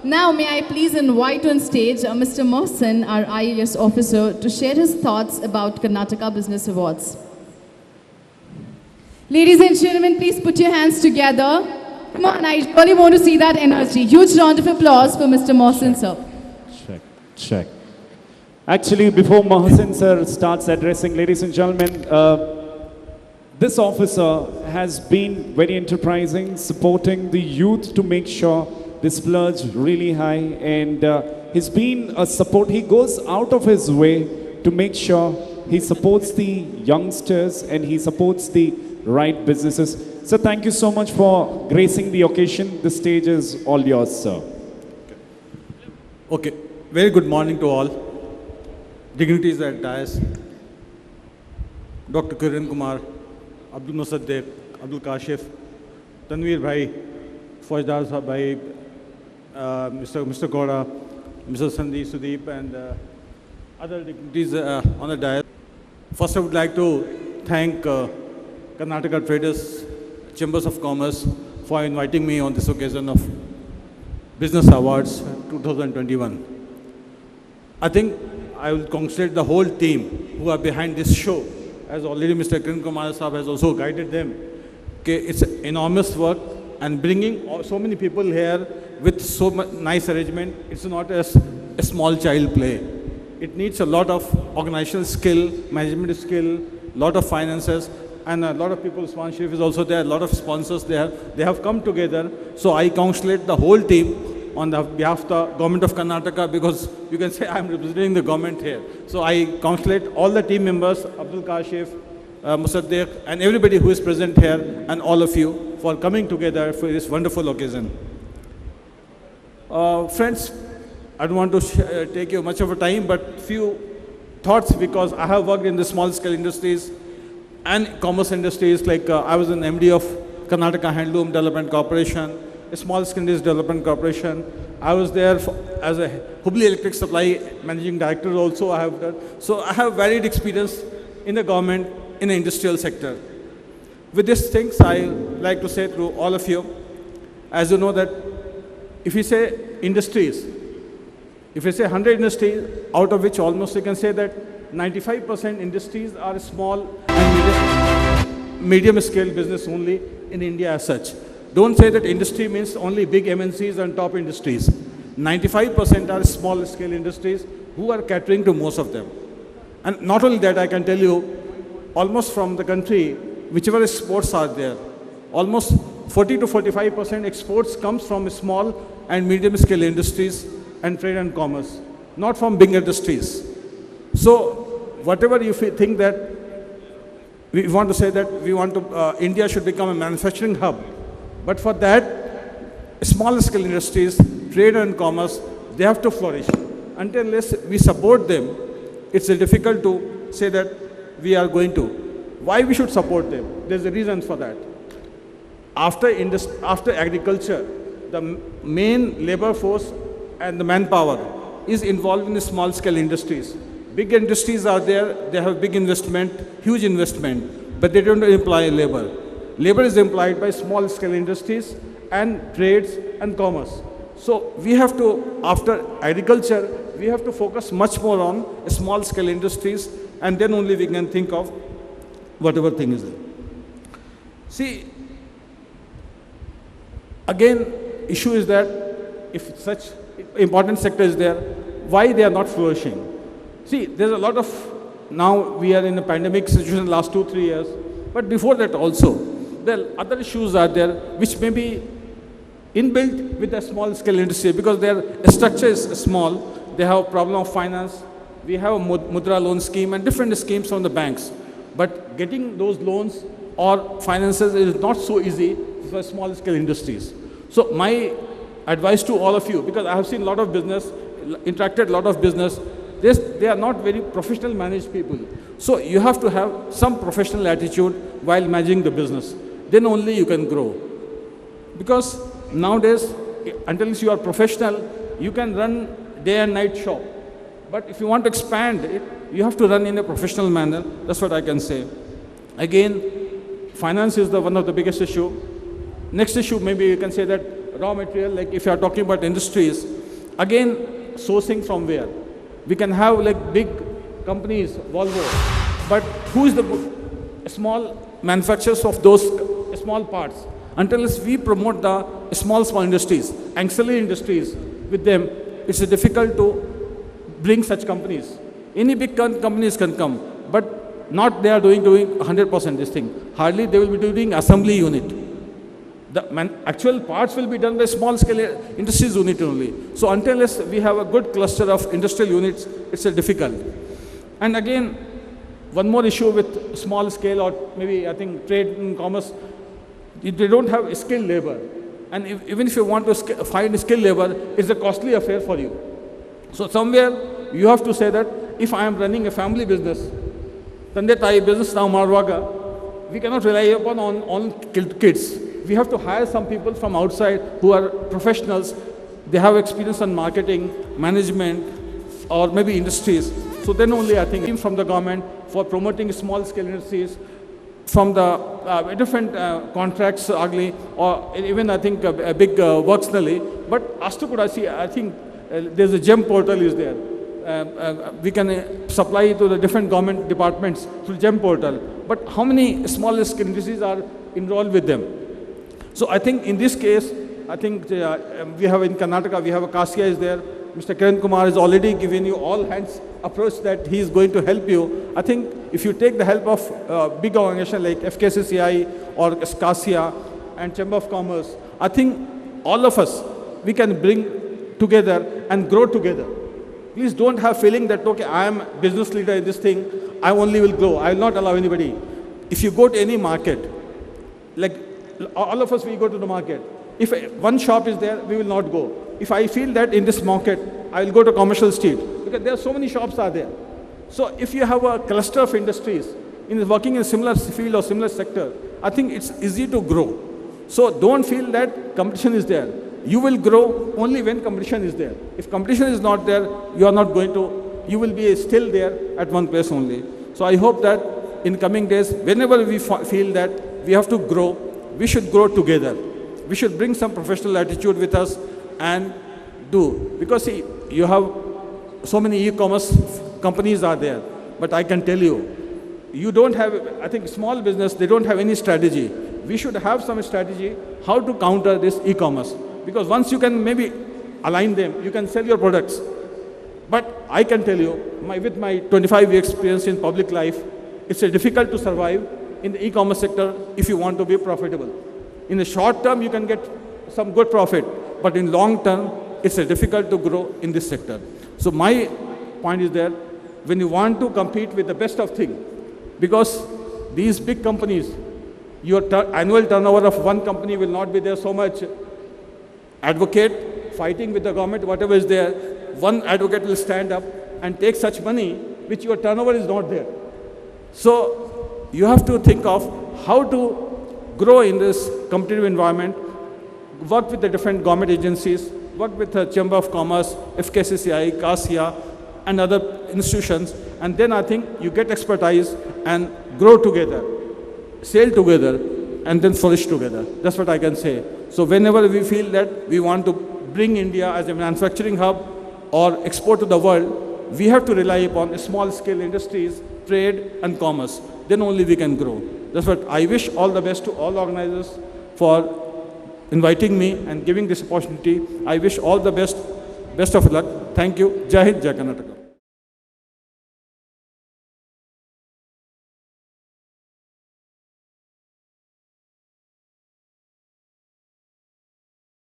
Now, may I please invite on stage Mr. Mohsin, our IAS officer, to share his thoughts about Karnataka Business Awards. Ladies and gentlemen, please put your hands together. Come on, I really want to see that energy. Huge round of applause for Mr. Mohsin, sir. Check. Actually, before Mohsin sir starts addressing, ladies and gentlemen, this officer has been very enterprising, supporting the youth to make sure they splurge really high, and he's been a support. He goes out of his way to make sure he supports the youngsters and he supports the right businesses. So thank you so much for gracing the occasion. The stage is all yours, sir. Okay, very good morning to all. Dignitaries at dais, Dr. Kiran Kumar, Abdul Musaddiq, Abdul Kashif, Tanveer Bhai, Faujdar Sahab Bhai, Mr. Gowda, Mr. Sudeep, and other dignitaries on the dais. First, I would like to thank Karnataka Traders Chambers of Commerce for inviting me on this occasion of Business Awards 2021. I think I will congratulate the whole team who are behind this show, as already Mr. Kiran Kumar Sahab has also guided them. Okay, it's enormous work, and bringing so many people here with so much nice arrangement, it's not a small child play. It needs a lot of organizational skill, management skill, lot of finances, and a lot of people. Swan Sharif is also there, a lot of sponsors there. They have come together. So I congratulate the whole team on the behalf of the government of Karnataka, because you can say I'm representing the government here. So I congratulate all the team members, Abdul Kashif, Musaddiq, and everybody who is present here, and all of you for coming together for this wonderful occasion. Friends, I don't want to take you much of a time, but few thoughts, because I have worked in the small scale industries and commerce industries. Like I was an MD of Karnataka Handloom Development Corporation, a small scale industries development corporation. I was there as a Hubli Electric Supply Managing Director also I have done. So I have varied experience in the government, in the industrial sector. With these things, I like to say to all of you, as you know that if you say industries, if you say 100 industries, out of which almost you can say that 95% industries are small and medium scale business only in India as such. Don't say that industry means only big MNCs and top industries. 95% are small scale industries who are catering to most of them. And not only that, I can tell you, almost from the country, whichever exports are there, almost 40 to 45% exports comes from small and medium scale industries and trade and commerce, not from big industries. So whatever you think that we want to say that we want to, India should become a manufacturing hub. But for that, small scale industries, trade and commerce, they have to flourish. Until unless we support them, it's difficult to say that we are going to. Why we should support them? There's a reason for that. After agriculture, the main labor force and the manpower is involved in the small scale industries. Big industries are there, they have big investment, huge investment, but they don't employ labor. Labor is employed by small scale industries and trades and commerce. So we have to, after agriculture, we have to focus much more on small scale industries, and then only we can think of whatever thing is there. See, again, issue is that if such important sector is there, why they are not flourishing? See, there's a lot of, now we are in a pandemic situation last 2-3 years, but before that also, there are other issues are there which may be inbuilt with a small scale industry, because their structure is small. They have a problem of finance. We have a Mudra loan scheme and different schemes from the banks. But getting those loans or finances is not so easy for small scale industries. So my advice to all of you, because I have seen a lot of business, interacted a lot of business, they are not very professional managed people. So you have to have some professional attitude while managing the business. Then only you can grow. Because nowadays, until you are professional, you can run day and night shop. But if you want to expand it, you have to run in a professional manner. That's what I can say. Again, finance is one of the biggest issue. Next issue, maybe you can say that raw material, like if you are talking about industries, again, sourcing from where? We can have like big companies, Volvo, but who is the small manufacturers of those small parts? Until we promote the small industries, ancillary industries with them, it's difficult to bring such companies. Any big companies can come, but not they are doing 100% this thing. Hardly they will be doing assembly unit. The actual parts will be done by small scale industries unit only. So until we have a good cluster of industrial units, it's difficult. And again, one more issue with small scale or maybe I think trade and commerce, they don't have skilled labor. And even if you want to find skilled labor, it's a costly affair for you. So somewhere you have to say that if I am running a family business, Tande Tai business now Marwaga, we cannot rely upon on kids. We have to hire some people from outside who are professionals. They have experience in marketing, management, or maybe industries. So then only I think from the government for promoting small scale industries, from the different contracts ugly, or even I think a big works nally. But Astukurasi, I think there's a GEM portal is there. We can supply to the different government departments through GEM portal. But how many small scale industries are enrolled with them? So I think in this case, I think we have in Karnataka, we have a Kasia is there. Mr. Kiran Kumar has already given you all hands approach that he is going to help you. I think if you take the help of big organization like FKCCI or Kasia and Chamber of Commerce, I think all of us, we can bring together and grow together. Please don't have feeling that, okay, I am business leader in this thing, I only will grow. I will not allow anybody. If you go to any market, like all of us, we go to the market. If one shop is there, we will not go. If I feel that in this market, I will go to commercial street because there are so many shops are there. So if you have a cluster of industries working in a similar field or similar sector, I think it's easy to grow. So don't feel that competition is there. You will grow only when competition is there. If competition is not there, you are not going to, you will be still there at one place only. So I hope that in coming days, whenever we feel that we have to grow, we should grow together. We should bring some professional attitude with us and do. Because see, you have so many e-commerce companies are there. But I can tell you, you don't have, I think small business, they don't have any strategy. We should have some strategy how to counter this e-commerce. Because once you can maybe align them, you can sell your products. But I can tell you, with my 25 year experience in public life, it's difficult to survive in the e-commerce sector if you want to be profitable. In the short term, you can get some good profit, but in long term, it's difficult to grow in this sector. So my point is that when you want to compete with the best of things, because these big companies, your annual turnover of one company will not be there so much. Advocate, fighting with the government, whatever is there, one advocate will stand up and take such money which your turnover is not there. So you have to think of how to grow in this competitive environment, work with the different government agencies, work with the Chamber of Commerce, FKCCI, Kasia, and other institutions, and then I think you get expertise and grow together, sail together, and then flourish together. That's what I can say. So whenever we feel that we want to bring India as a manufacturing hub or export to the world, we have to rely upon small-scale industries, trade, and commerce. Then only we can grow. That's what I wish all the best to all organizers for inviting me and giving this opportunity. I wish all the best of luck. Thank you. Jai Hind, Jai Karnataka.